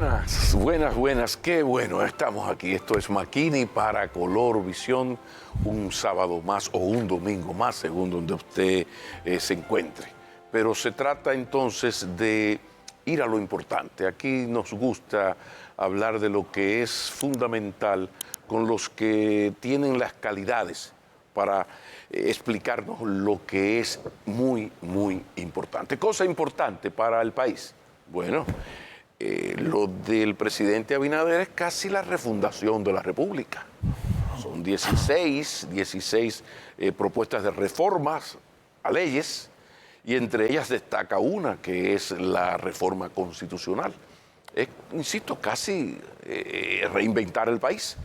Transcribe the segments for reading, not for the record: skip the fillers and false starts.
Buenas, buenas, buenas. Qué bueno, estamos aquí. Esto es Makini para Color Visión, un sábado más o un domingo más, según donde usted se encuentre. Pero se trata entonces de ir a lo importante. Aquí nos gusta hablar de lo que es fundamental con los que tienen las calidades para explicarnos lo que es muy, muy importante. Cosa importante para el país. Bueno, lo del presidente Abinader es casi la refundación de la República. Son 16 propuestas de reformas a leyes, y entre ellas destaca una, que es la reforma constitucional. Es, insisto, casi reinventar el país.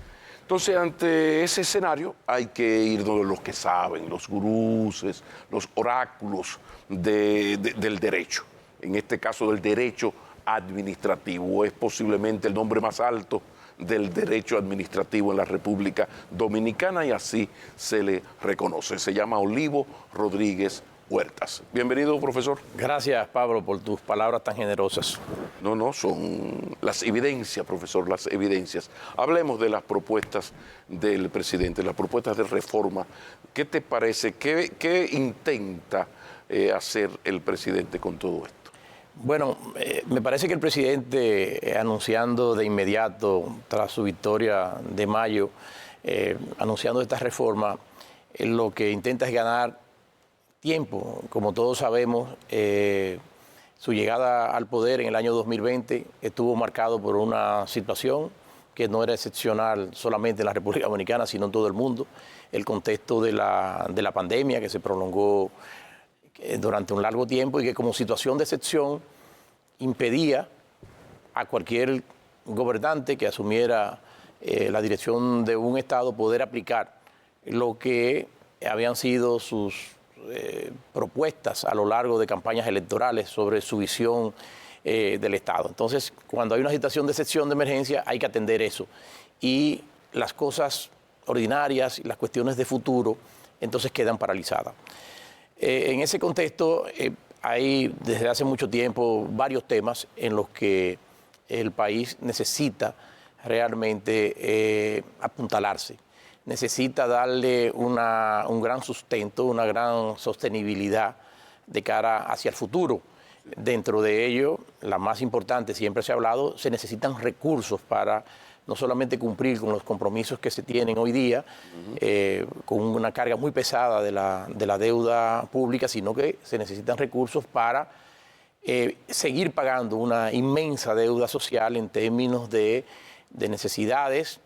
Entonces, ante ese escenario hay que ir donde los que saben, los guruses, los oráculos del derecho. En este caso, del derecho administrativo. Es posiblemente el nombre más alto del derecho administrativo en la República Dominicana y así se le reconoce. Se llama Olivo Rodríguez Huertas. Bienvenido, profesor. Gracias, Pablo, por tus palabras tan generosas. No, son las evidencias, profesor, las evidencias. Hablemos de las propuestas del presidente, las propuestas de reforma. ¿Qué te parece? ¿Qué intenta hacer el presidente con todo esto? Bueno, me parece que el presidente, anunciando de inmediato, tras su victoria de mayo, anunciando esta reforma, lo que intenta es ganar tiempo. Como todos sabemos, su llegada al poder en el año 2020 estuvo marcado por una situación que no era excepcional solamente en la República Dominicana, sino en todo el mundo. El contexto de la pandemia que se prolongó durante un largo tiempo y que como situación de excepción impedía a cualquier gobernante que asumiera la dirección de un Estado poder aplicar lo que habían sido sus propuestas a lo largo de campañas electorales sobre su visión del Estado. Entonces, cuando hay una situación de excepción, de emergencia, hay que atender eso. Y las cosas ordinarias y las cuestiones de futuro, entonces quedan paralizadas. En ese contexto hay desde hace mucho tiempo varios temas en los que el país necesita realmente apuntalarse, necesita darle un gran sustento, una gran sostenibilidad de cara hacia el futuro. Dentro de ello, la más importante, siempre se ha hablado, se necesitan recursos para no solamente cumplir con los compromisos que se tienen hoy día, con una carga muy pesada de la deuda pública, sino que se necesitan recursos para seguir pagando una inmensa deuda social en términos de necesidades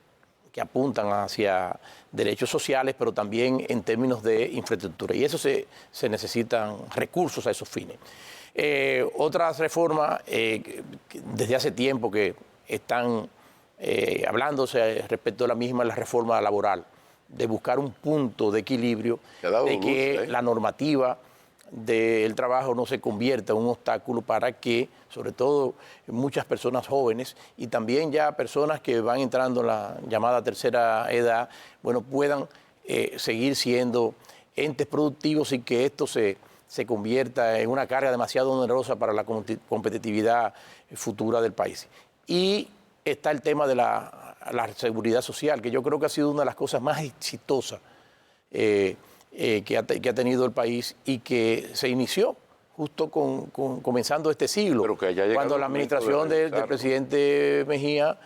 que apuntan hacia derechos sociales, pero también en términos de infraestructura. Y eso se necesitan recursos a esos fines. Otras reformas, desde hace tiempo que están hablándose respecto a la misma, la reforma laboral, de buscar un punto de equilibrio, de que la normativa del trabajo no se convierta en un obstáculo para que, sobre todo, muchas personas jóvenes y también ya personas que van entrando en la llamada tercera edad, bueno, puedan seguir siendo entes productivos y que esto se convierta en una carga demasiado onerosa para la competitividad futura del país. Y está el tema de la seguridad social, que yo creo que ha sido una de las cosas más exitosas que ha tenido el país y que se inició justo comenzando este siglo, cuando la administración del presidente Mejía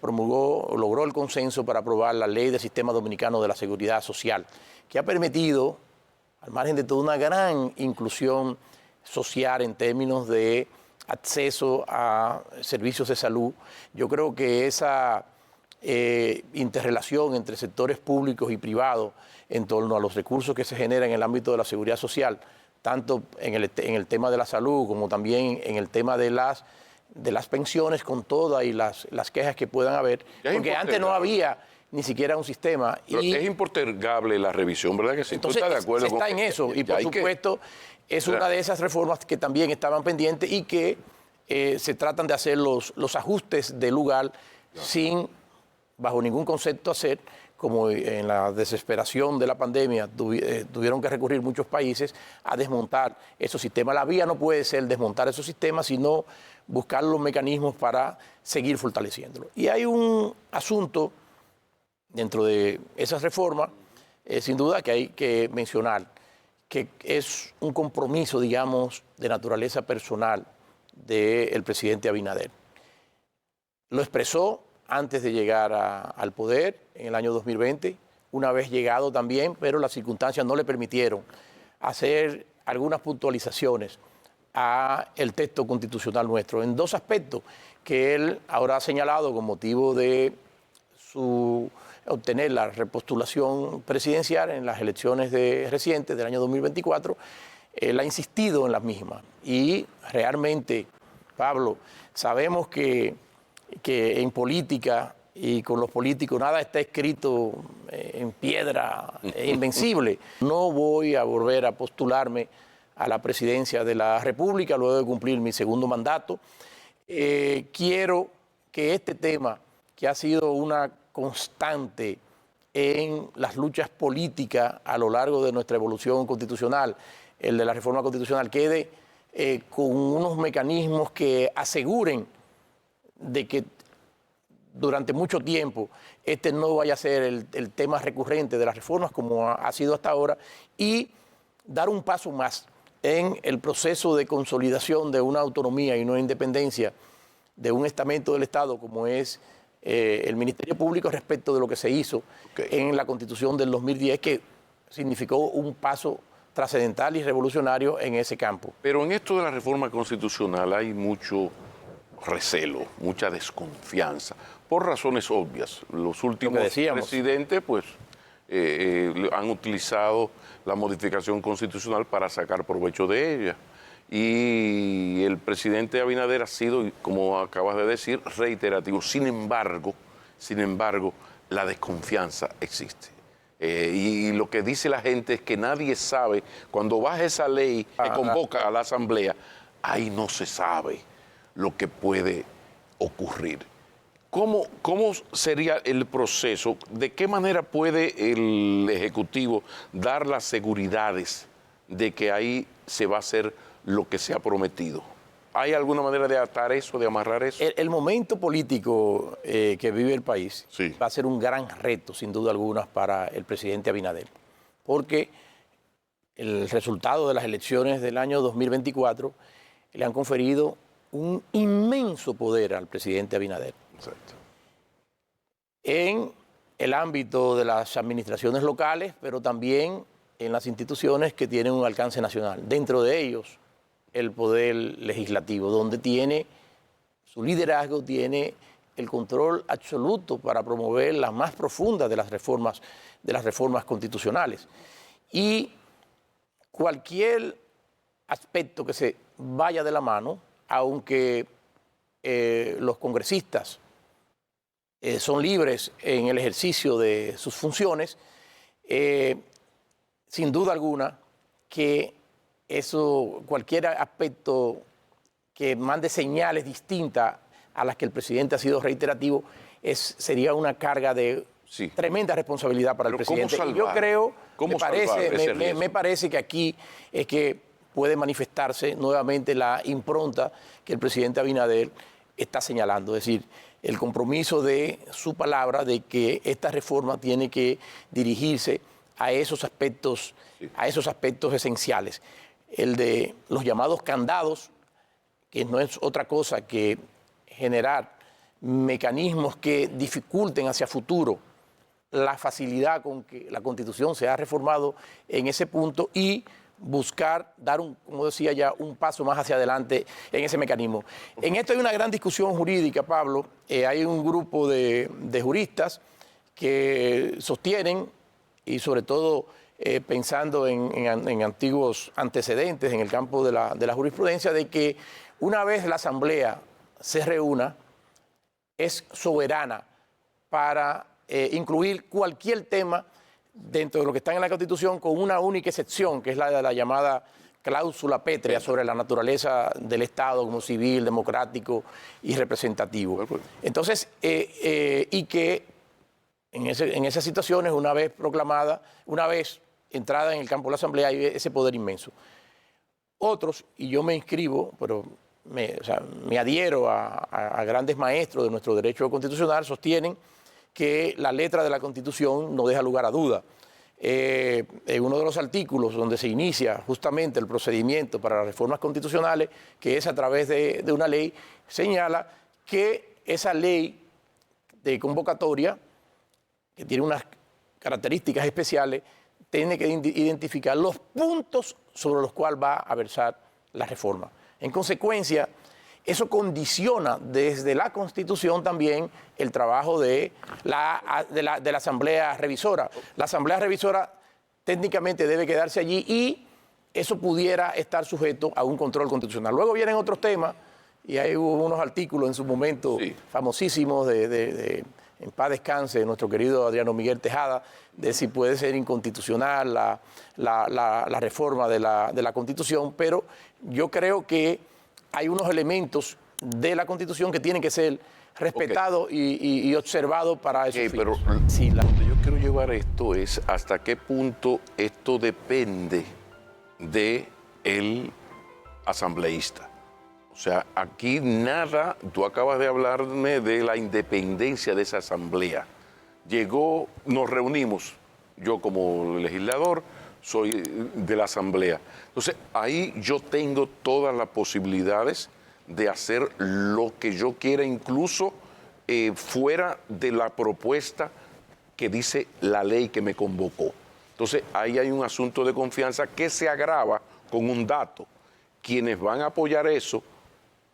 logró el consenso para aprobar la Ley del Sistema Dominicano de la Seguridad Social, que ha permitido, al margen de toda una gran inclusión social en términos de acceso a servicios de salud. Yo creo que esa interrelación entre sectores públicos y privados en torno a los recursos que se generan en el ámbito de la seguridad social, tanto en el tema de la salud como también en el tema de las pensiones, con todas y las quejas que puedan haber, porque antes no había ni siquiera un sistema. Es impostergable la revisión, ¿verdad que sí? Entonces, ¿tú estás de acuerdo está en eso? Y por supuesto, es una de esas reformas que también estaban pendientes y que se tratan de hacer los ajustes de lugar sin, bajo ningún concepto, hacer como en la desesperación de la pandemia tuvieron que recurrir muchos países a desmontar esos sistemas. La vía no puede ser desmontar esos sistemas, sino buscar los mecanismos para seguir fortaleciéndolos. Y hay un asunto dentro de esas reformas, sin duda, que hay que mencionar, que es un compromiso, digamos, de naturaleza personal del presidente Abinader. Lo expresó antes de llegar al poder en el año 2020, una vez llegado también, pero las circunstancias no le permitieron hacer algunas puntualizaciones al texto constitucional nuestro en dos aspectos que él ahora ha señalado con motivo de obtener la repostulación presidencial en las elecciones recientes del año 2024. Él ha insistido en las mismas y realmente, Pablo, sabemos que en política y con los políticos nada está escrito en piedra invencible. No voy a volver a postularme a la presidencia de la República luego de cumplir mi segundo mandato. Quiero que este tema, que ha sido una constante en las luchas políticas a lo largo de nuestra evolución constitucional, el de la reforma constitucional, quede con unos mecanismos que aseguren de que durante mucho tiempo este no vaya a ser el tema recurrente de las reformas como ha sido hasta ahora, y dar un paso más en el proceso de consolidación de una autonomía y una independencia de un estamento del Estado como es el Ministerio Público respecto de lo que se hizo en la Constitución del 2010, que significó un paso trascendental y revolucionario en ese campo. Pero en esto de la reforma constitucional hay mucho recelo, mucha desconfianza, por razones obvias. Los últimos presidentes pues han utilizado la modificación constitucional para sacar provecho de ella. Y el presidente Abinader ha sido, como acabas de decir, reiterativo. Sin embargo, la desconfianza existe. Y lo que dice la gente es que nadie sabe, cuando baja esa ley que convoca a la Asamblea, ahí no se sabe lo que puede ocurrir. ¿Cómo sería el proceso? ¿De qué manera puede el Ejecutivo dar las seguridades de que ahí se va a hacer lo que se ha prometido? ¿Hay alguna manera de atar eso, de amarrar eso? El momento político que vive el país va a ser un gran reto, sin duda alguna, para el presidente Abinader, porque el resultado de las elecciones del año 2024 le han conferido un inmenso poder al presidente Abinader. Exacto. En el ámbito de las administraciones locales, pero también en las instituciones que tienen un alcance nacional. Dentro de ellos, el poder legislativo, donde tiene su liderazgo, tiene el control absoluto para promover las más profundas de las reformas constitucionales. Y cualquier aspecto que se vaya de la mano, aunque los congresistas son libres en el ejercicio de sus funciones, sin duda alguna que cualquier aspecto que mande señales distintas a las que el presidente ha sido reiterativo, sería una carga de tremenda responsabilidad para el presidente. Y yo creo, me parece que aquí es que puede manifestarse nuevamente la impronta que el presidente Abinader está señalando, es decir, el compromiso de su palabra de que esta reforma tiene que dirigirse a esos aspectos esenciales. El de los llamados candados, que no es otra cosa que generar mecanismos que dificulten hacia futuro la facilidad con que la Constitución se ha reformado en ese punto y buscar dar, como decía ya, un paso más hacia adelante en ese mecanismo. En esto hay una gran discusión jurídica, Pablo. Hay un grupo de juristas que sostienen, y sobre todo pensando en antiguos antecedentes en el campo de la jurisprudencia, de que una vez la Asamblea se reúna, es soberana para incluir cualquier tema dentro de lo que está en la Constitución, con una única excepción, que es la de la llamada cláusula pétrea sobre la naturaleza del Estado como civil, democrático y representativo. Entonces, y que en esas situaciones, una vez proclamada, una vez entrada en el campo de la Asamblea, hay ese poder inmenso. Otros, y yo me inscribo, pero me adhiero a grandes maestros de nuestro derecho constitucional, sostienen que la letra de la Constitución no deja lugar a duda. En uno de los artículos donde se inicia justamente el procedimiento para las reformas constitucionales, que es a través de una ley, señala que esa ley de convocatoria, que tiene unas características especiales, tiene que identificar los puntos sobre los cuales va a versar la reforma. En consecuencia, eso condiciona desde la Constitución también el trabajo de la Asamblea Revisora. La Asamblea Revisora técnicamente debe quedarse allí y eso pudiera estar sujeto a un control constitucional. Luego vienen otros temas y hay unos artículos en su momento famosísimos en paz descanse, de nuestro querido Adriano Miguel Tejada, de si puede ser inconstitucional la reforma de la Constitución, pero yo creo que hay unos elementos de la Constitución que tienen que ser respetados y observados para esos fines. Pero donde yo quiero llevar esto es hasta qué punto esto depende del asambleísta. O sea, aquí nada, tú acabas de hablarme de la independencia de esa asamblea. Llegó, nos reunimos, yo como legislador soy de la asamblea. Entonces, ahí yo tengo todas las posibilidades de hacer lo que yo quiera, incluso fuera de la propuesta que dice la ley que me convocó. Entonces, ahí hay un asunto de confianza que se agrava con un dato. Quienes van a apoyar eso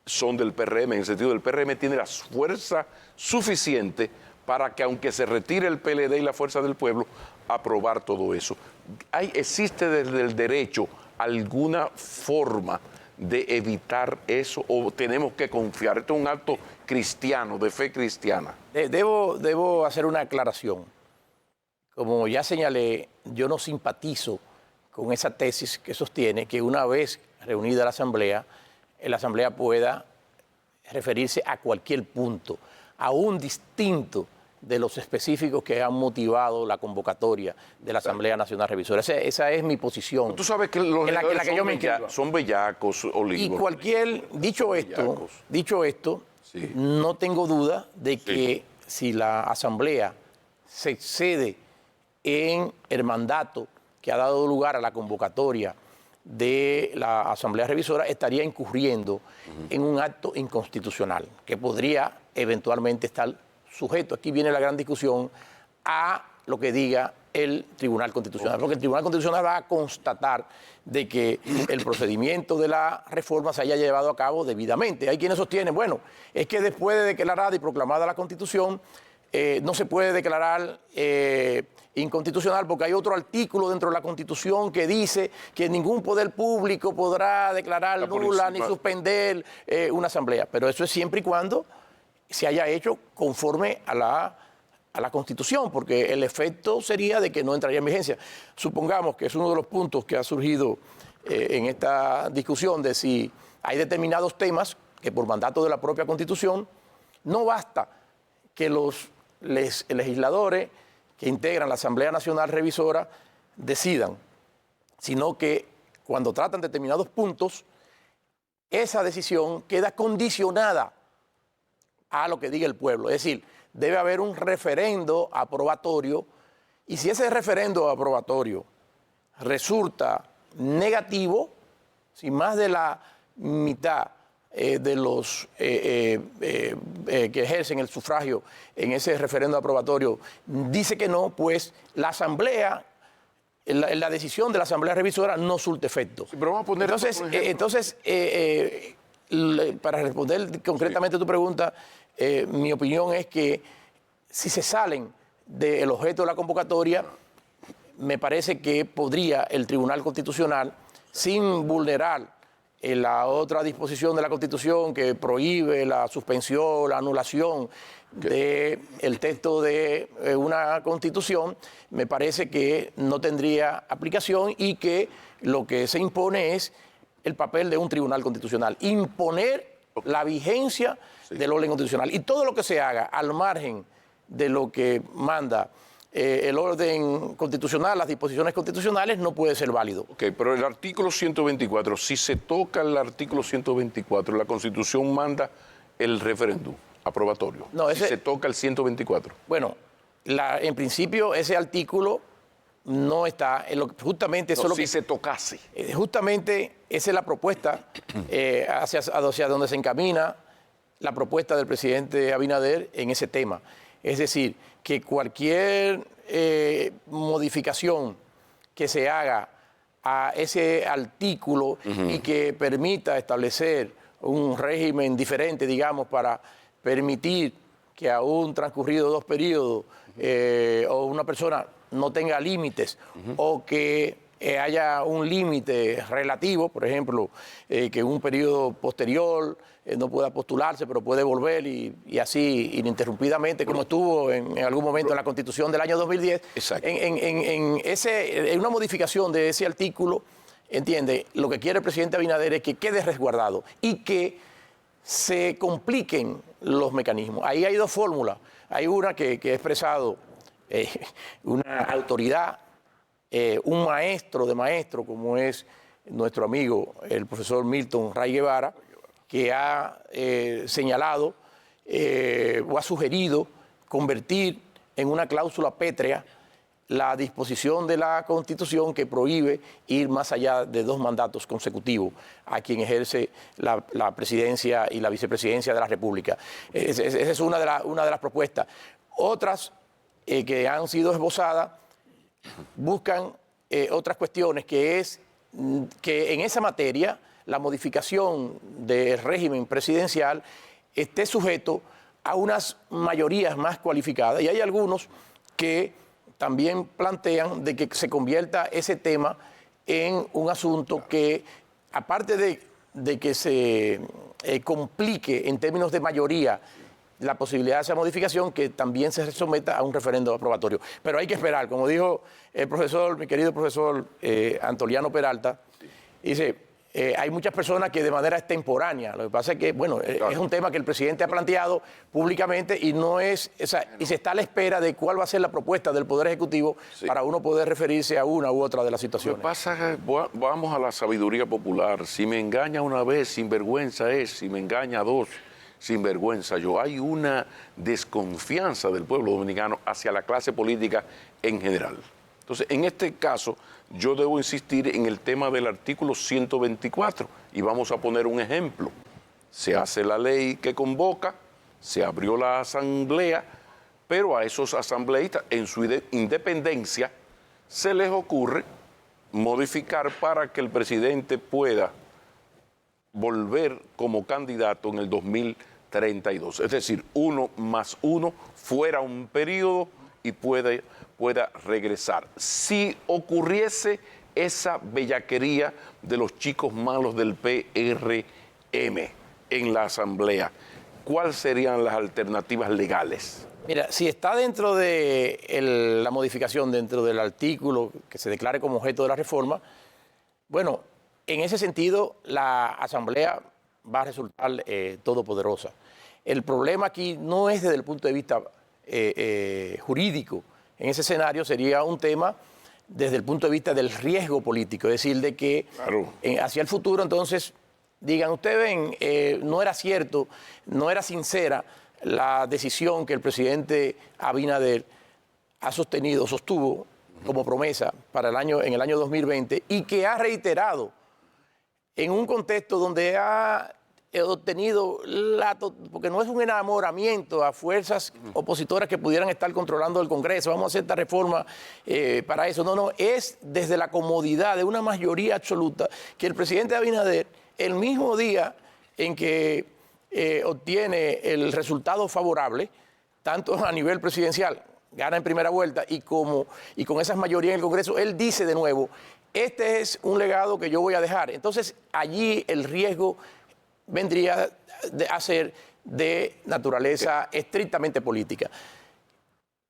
son del PRM, en el sentido del PRM tiene la fuerza suficiente para que, aunque se retire el PLD y la Fuerza del Pueblo, aprobar todo eso. ¿Existe desde el derecho alguna forma de evitar eso o tenemos que confiar? Esto es un acto cristiano, de fe cristiana. Debo hacer una aclaración. Como ya señalé, yo no simpatizo con esa tesis que sostiene que una vez reunida la Asamblea pueda referirse a cualquier punto, aún distinto de los específicos que han motivado la convocatoria de la Asamblea Nacional Revisora. Esa es mi posición. Tú sabes que los en la que yo me inscribo. Son bellacos, Olivos. Y dicho esto, sí, no tengo duda de que si la Asamblea se excede en el mandato que ha dado lugar a la convocatoria de la Asamblea Revisora, estaría incurriendo en un acto inconstitucional que podría eventualmente estar sujeto, aquí viene la gran discusión, a lo que diga el Tribunal Constitucional, porque el Tribunal Constitucional va a constatar de que el procedimiento de la reforma se haya llevado a cabo debidamente. Hay quienes sostienen, bueno, es que después de declarada y proclamada la Constitución, no se puede declarar inconstitucional porque hay otro artículo dentro de la Constitución que dice que ningún poder público podrá declarar nula ni suspender una asamblea. Pero eso es siempre y cuando se haya hecho conforme a la Constitución, porque el efecto sería de que no entraría en vigencia. Supongamos que es uno de los puntos que ha surgido en esta discusión de si hay determinados temas que por mandato de la propia Constitución no basta que los legisladores que integran la Asamblea Nacional Revisora decidan, sino que cuando tratan determinados puntos, esa decisión queda condicionada a lo que diga el pueblo. Es decir, debe haber un referendo aprobatorio y si ese referendo aprobatorio resulta negativo, si más de la mitad de los que ejercen el sufragio en ese referendo aprobatorio dice que no, pues la Asamblea, la decisión de la Asamblea Revisora no surte efecto. Sí, pero vamos a poner entonces, para responder concretamente a tu pregunta, mi opinión es que si se salen del objeto de la convocatoria, me parece que podría el Tribunal Constitucional, sin vulnerar la otra disposición de la Constitución que prohíbe la suspensión, la anulación del texto de una Constitución, me parece que no tendría aplicación y que lo que se impone es el papel de un Tribunal Constitucional, imponer la vigencia del orden constitucional. Y todo lo que se haga al margen de lo que manda el orden constitucional, las disposiciones constitucionales, no puede ser válido. Ok, pero el artículo 124, si se toca el artículo 124, la Constitución manda el referéndum aprobatorio. No, si se toca el 124. Bueno, en principio ese artículo no está, justamente eso No, es lo si que... se tocase. Justamente esa es la propuesta hacia donde se encamina la propuesta del presidente Abinader en ese tema. Es decir, que cualquier modificación que se haga a ese artículo y que permita establecer un régimen diferente, digamos, para permitir que aún transcurrido 2 periodos o una persona no tenga límites o que haya un límite relativo, por ejemplo, que en un periodo posterior no pueda postularse, pero puede volver y así ininterrumpidamente, como estuvo en algún momento en la Constitución del año 2010. Exacto. En una modificación de ese artículo, entiende, lo que quiere el presidente Abinader es que quede resguardado y que se compliquen los mecanismos. Ahí hay 2 fórmulas. Hay una que ha expresado una autoridad, un maestro de maestros, como es nuestro amigo, el profesor Milton Ray Guevara, que ha señalado o ha sugerido convertir en una cláusula pétrea la disposición de la Constitución que prohíbe ir más allá de 2 mandatos consecutivos a quien ejerce la presidencia y la vicepresidencia de la República. Esa es una de las propuestas. Otras que han sido esbozadas buscan otras cuestiones, que es que en esa materia la modificación del régimen presidencial esté sujeto a unas mayorías más cualificadas, y hay algunos que también plantean de que se convierta ese tema en un asunto que, aparte de que se complique en términos de mayoría la posibilidad de esa modificación, que también se someta a un referendo aprobatorio. Pero hay que esperar, como dijo el profesor, mi querido profesor Antoliano Peralta, dice, hay muchas personas que de manera extemporánea, lo que pasa es que, bueno, claro, es un tema que el presidente ha planteado públicamente y no es, y se está a la espera de cuál va a ser la propuesta del Poder Ejecutivo para uno poder referirse a una u otra de las situaciones. Lo que pasa es que vamos a la sabiduría popular. Si me engaña una vez, sinvergüenza es; si me engaña 2, sinvergüenza yo. Hay una desconfianza del pueblo dominicano hacia la clase política en general. Entonces, en este caso, yo debo insistir en el tema del artículo 124 y vamos a poner un ejemplo. Se hace la ley que convoca, se abrió la asamblea, pero a esos asambleístas, en su independencia, se les ocurre modificar para que el presidente pueda volver como candidato en el 2032. Es decir, 1 más 1 fuera un periodo y pueda regresar. Si ocurriese esa bellaquería de los chicos malos del PRM en la Asamblea, ¿cuáles serían las alternativas legales? Mira, si está dentro de la modificación, dentro del artículo que se declare como objeto de la reforma, bueno, en ese sentido la Asamblea va a resultar todopoderosa. El problema aquí no es desde el punto de vista jurídico. En ese escenario sería un tema desde el punto de vista del riesgo político, es decir, de que claro, hacia el futuro entonces digan, ustedes ven, no era cierto, no era sincera la decisión que el presidente Abinader ha sostuvo como promesa para en el año 2020 y que ha reiterado en un contexto donde ha obtenido, porque no es un enamoramiento a fuerzas opositoras que pudieran estar controlando el Congreso, vamos a hacer esta reforma para eso. No, es desde la comodidad de una mayoría absoluta que el presidente Abinader, el mismo día en que obtiene el resultado favorable, tanto a nivel presidencial, gana en primera vuelta, y con esas mayorías en el Congreso, él dice de nuevo, este es un legado que yo voy a dejar. Entonces, allí el riesgo vendría a ser de naturaleza estrictamente política.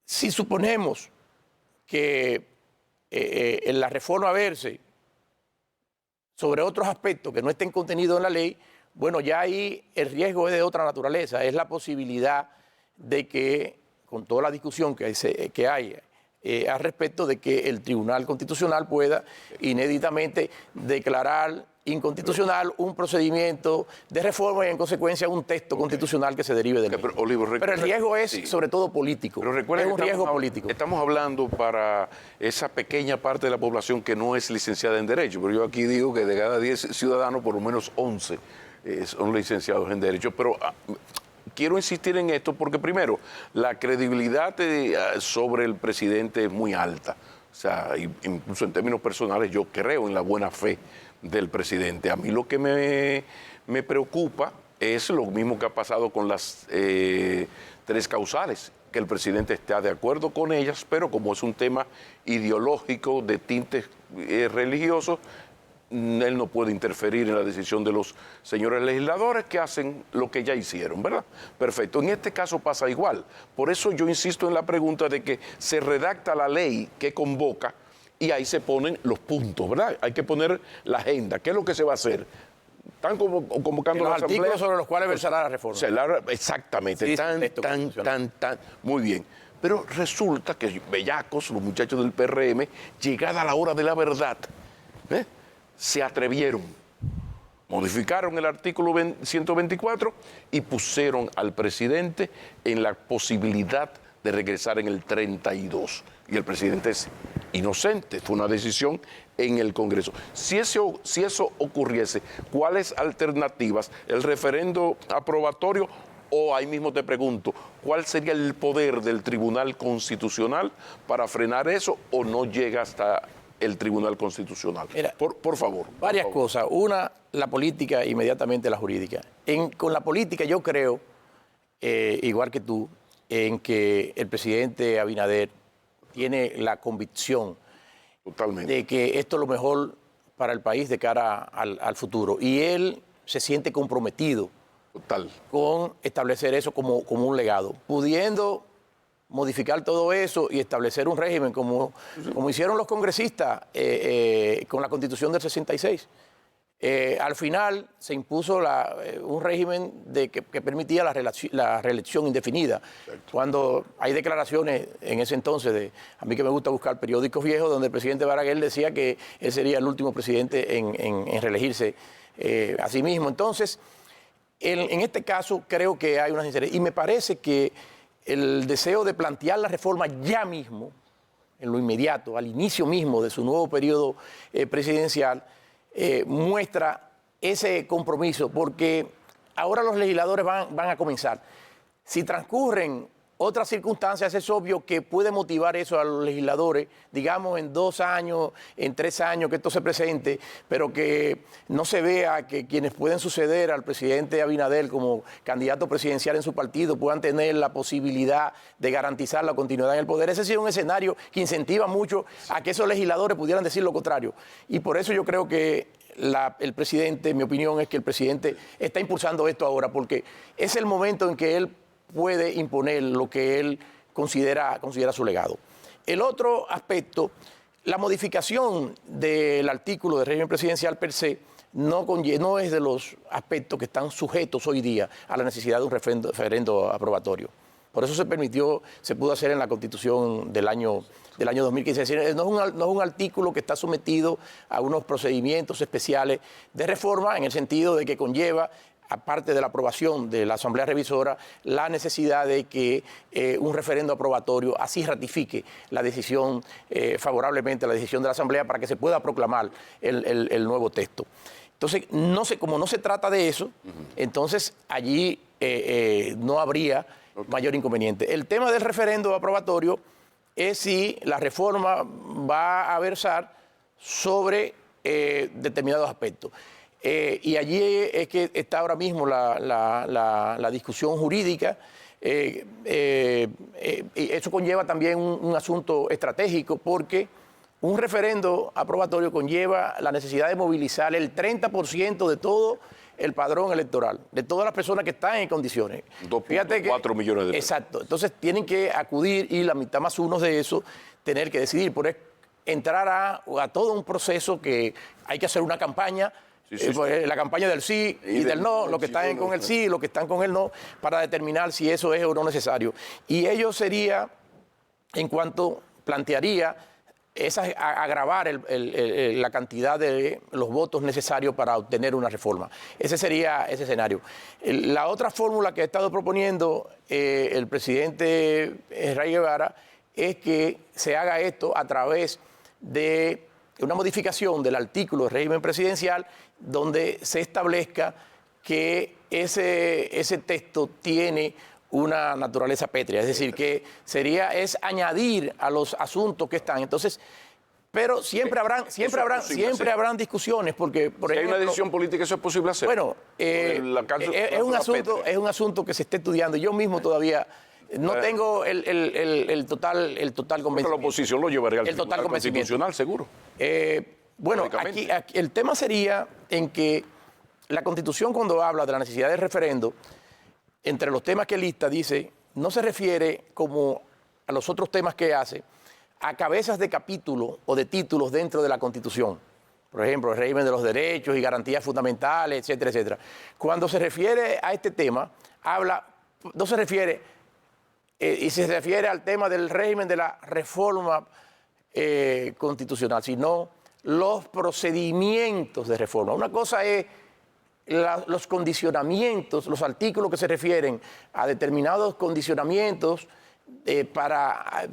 Si suponemos que en la reforma verse sobre otros aspectos que no estén contenidos en la ley, bueno, ya ahí el riesgo es de otra naturaleza, es la posibilidad de que con toda la discusión que hay al respecto de que el Tribunal Constitucional pueda inéditamente declarar inconstitucional un procedimiento de reforma y en consecuencia un texto constitucional que se derive del mismo. Pero el riesgo es sobre todo político. Pero recuerda es un riesgo político. Estamos hablando para esa pequeña parte de la población que no es licenciada en Derecho, pero yo aquí digo que de cada 10 ciudadanos por lo menos 11 son licenciados en Derecho, pero quiero insistir en esto porque primero, la credibilidad sobre el presidente es muy alta. O sea, incluso en términos personales yo creo en la buena fe del presidente. A mí lo que me preocupa es lo mismo que ha pasado con las 3 causales, que el presidente está de acuerdo con ellas, pero como es un tema ideológico de tintes religiosos, él no puede interferir en la decisión de los señores legisladores que hacen lo que ya hicieron, ¿verdad? Perfecto. En este caso pasa igual. Por eso yo insisto en la pregunta de que se redacta la ley que convoca y ahí se ponen los puntos, ¿verdad? Hay que poner la agenda. ¿Qué es lo que se va a hacer? Están convocando los la asamblea, artículos sobre los cuales versará la reforma. Exactamente. Sí, Muy bien. Pero resulta que bellacos, los muchachos del PRM, llegada la hora de la verdad, se atrevieron, modificaron el artículo 124 y pusieron al presidente en la posibilidad de regresar en el 32. Y el presidente es inocente, fue una decisión en el Congreso. Si eso ocurriese, ¿cuáles alternativas? ¿El referendo aprobatorio? O ahí mismo te pregunto, ¿cuál sería el poder del Tribunal Constitucional para frenar eso o no llega hasta el Tribunal Constitucional? Mira, por favor. Varias cosas. Una, la política, inmediatamente la jurídica. Con la política yo creo, igual que tú, en que el presidente Abinader tiene la convicción Totalmente. de que esto es lo mejor para el país de cara al futuro. Y él se siente comprometido con establecer eso como un legado, pudiendo modificar todo eso y establecer un régimen como hicieron los congresistas con la Constitución del 66. Al final se impuso un régimen que permitía la reelección indefinida. Exacto. Cuando hay declaraciones en ese entonces, a mí que me gusta buscar periódicos viejos, donde el presidente Balaguer decía que él sería el último presidente en reelegirse a sí mismo. Entonces, en este caso creo que hay una sinceridad. Y me parece que el deseo de plantear la reforma ya mismo, en lo inmediato, al inicio mismo de su nuevo periodo presidencial, muestra ese compromiso, porque ahora los legisladores van a comenzar. Si transcurren otras circunstancias, es obvio que puede motivar eso a los legisladores, digamos en 2 años, en 3 años que esto se presente, pero que no se vea que quienes pueden suceder al presidente Abinader como candidato presidencial en su partido puedan tener la posibilidad de garantizar la continuidad en el poder. Ese sí es un escenario que incentiva mucho a que esos legisladores pudieran decir lo contrario. Y por eso yo creo que el presidente, mi opinión es que el presidente está impulsando esto ahora, porque es el momento en que él puede imponer lo que él considera su legado. El otro aspecto, la modificación del artículo del régimen presidencial per se no es de los aspectos que están sujetos hoy día a la necesidad de un referendo aprobatorio. Por eso se pudo hacer en la Constitución del año 2015. Es decir, no es un artículo que está sometido a unos procedimientos especiales de reforma en el sentido de que conlleva, aparte de la aprobación de la Asamblea Revisora, la necesidad de que un referendo aprobatorio así ratifique la decisión, favorablemente la decisión de la Asamblea para que se pueda proclamar el nuevo texto. Entonces, como no se trata de eso, entonces allí no habría mayor inconveniente. El tema del referendo aprobatorio es si la reforma va a versar sobre determinados aspectos. Y allí es que está ahora mismo la discusión jurídica. Y eso conlleva también un asunto estratégico, porque un referendo aprobatorio conlleva la necesidad de movilizar el 30% de todo el padrón electoral, de todas las personas que están en condiciones. 2.4 millones de personas. Exacto. Entonces tienen que acudir y la mitad más uno de eso tener que decidir. Por eso entrar a todo un proceso que hay que hacer una campaña Pues, la campaña del sí y del no, los que están con el sí y los que están con el no, para determinar si eso es o no necesario. Y ello sería, en cuanto plantearía, agravar la cantidad de los votos necesarios para obtener una reforma. Ese sería ese escenario. La otra fórmula que ha estado proponiendo el presidente Ray Guevara es que se haga esto a través de una modificación del artículo del régimen presidencial donde se establezca que ese texto tiene una naturaleza pétrea, es decir, que es añadir a los asuntos que están. Entonces, pero siempre habrán discusiones, porque, por ejemplo, hay una decisión política, eso es posible hacer. Bueno, es un asunto que se está estudiando. Yo mismo todavía no tengo el total convencimiento. La oposición lo llevaría al Tribunal Constitucional, seguro. Bueno, aquí el tema sería en que la Constitución, cuando habla de la necesidad de referendo, entre los temas que lista, dice, no se refiere, como a los otros temas que hace, a cabezas de capítulo o de títulos dentro de la Constitución. Por ejemplo, el régimen de los derechos y garantías fundamentales, etcétera, etcétera. Cuando se refiere a este tema, no se refiere, y se refiere al tema del régimen de la reforma constitucional, sino los procedimientos de reforma. Una cosa es los condicionamientos, los artículos que se refieren a determinados condicionamientos para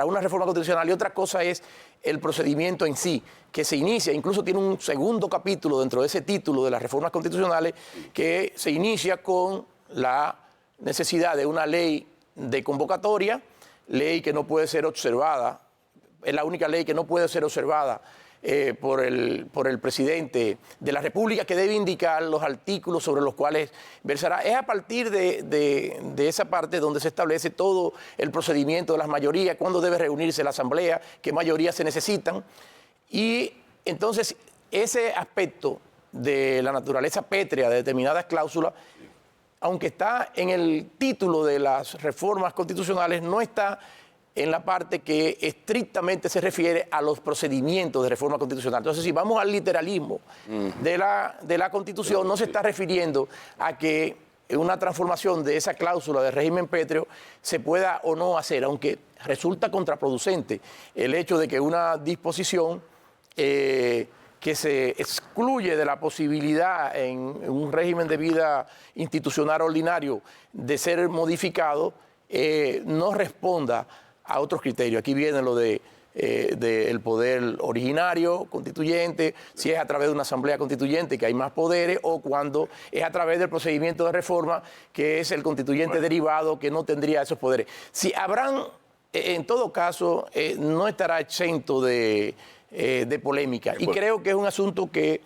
una reforma constitucional, y otra cosa es el procedimiento en sí, que se inicia, incluso tiene un segundo capítulo dentro de ese título de las reformas constitucionales, que se inicia con la necesidad de una ley de convocatoria, ley que no puede ser observada, es la única ley que no puede ser observada por el presidente de la República, que debe indicar los artículos sobre los cuales versará. Es a partir de esa parte donde se establece todo el procedimiento de las mayorías, cuándo debe reunirse la Asamblea, qué mayorías se necesitan. Y entonces ese aspecto de la naturaleza pétrea de determinadas cláusulas, aunque está en el título de las reformas constitucionales, no está en la parte que estrictamente se refiere a los procedimientos de reforma constitucional. Entonces, si vamos al literalismo de la Constitución, no se está refiriendo a que una transformación de esa cláusula de régimen pétreo se pueda o no hacer, aunque resulta contraproducente el hecho de que una disposición que se excluye de la posibilidad en un régimen de vida institucional ordinario de ser modificado, no responda a otros criterios. Aquí viene lo del poder originario, constituyente, si es a través de una asamblea constituyente que hay más poderes, o cuando es a través del procedimiento de reforma que es el constituyente derivado que no tendría esos poderes. Si habrán, en todo caso, no estará exento de polémica. Y creo que es un asunto que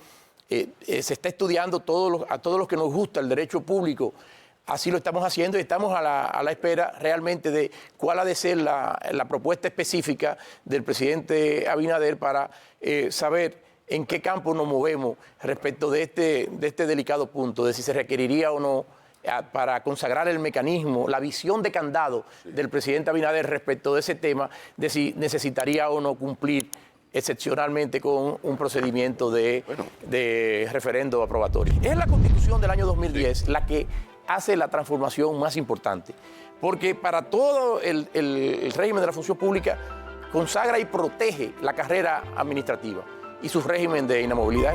se está estudiando a todos los que nos gusta el derecho público. Así lo estamos haciendo y estamos a la espera realmente de cuál ha de ser la propuesta específica del presidente Abinader para saber en qué campo nos movemos respecto de este delicado punto, de si se requeriría o no para consagrar el mecanismo, la visión de candado del presidente Abinader respecto de ese tema, de si necesitaría o no cumplir excepcionalmente con un procedimiento de referendo aprobatorio. Es la Constitución del año 2010 la que hace la transformación más importante, porque para todo el régimen de la función pública consagra y protege la carrera administrativa y su régimen de inamovilidad.